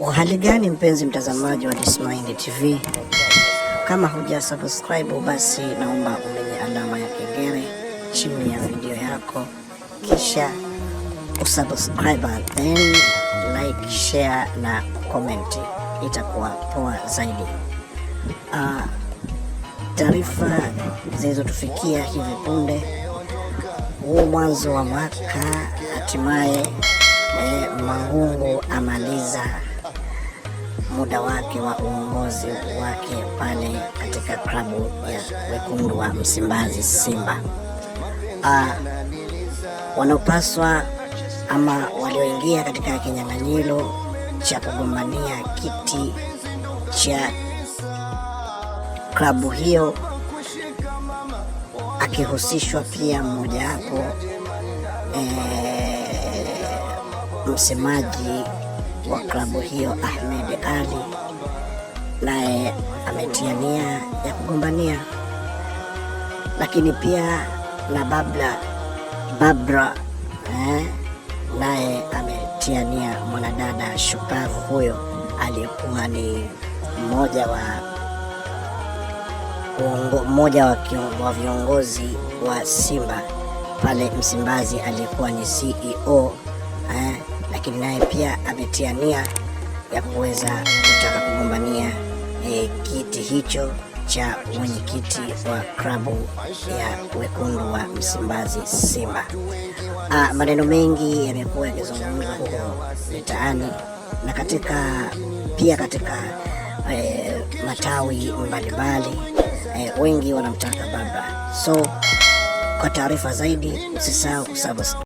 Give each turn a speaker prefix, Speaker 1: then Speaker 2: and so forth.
Speaker 1: Hali gani mpenzi mtazamaji wa Dismind TV? Kama huja subscribe basi naomba umenye alama ya kengele chini ya video yako, kisha usubscribe, then like, share na comment, itakuwa poa zaidi. Taarifa zilizotufikia hivi punde, huu mwanzo wa mwaka hatimaye Mangungu amaliza muda wake wa uongozi wake pale katika klabu ya wekundu wa Msimbazi Simba. Wanaopaswa ama walioingia katika kinyang'anyiro cha kugombania kiti cha klabu hiyo, akihusishwa pia mmoja hapo msemaji wa klabu hiyo Ahmed Ali, naye ametia nia ya kugombania, lakini pia na Babra naye ametia nia, mwanadada shupavu huyo aliyekuwa ni mmoja wa viongozi wa Simba pale Msimbazi, aliyekuwa ni CEO, lakini naye pia ametia nia ya kuweza kutaka kugombania kiti hicho cha mwenyekiti wa klabu ya wekundu wa Msimbazi Simba. Maneno mengi yamekuwa yakizungumzwa huko mitaani na katika matawi mbalimbali, wengi wanamtaka Babra. So kwa taarifa zaidi usisahau kusubscribe.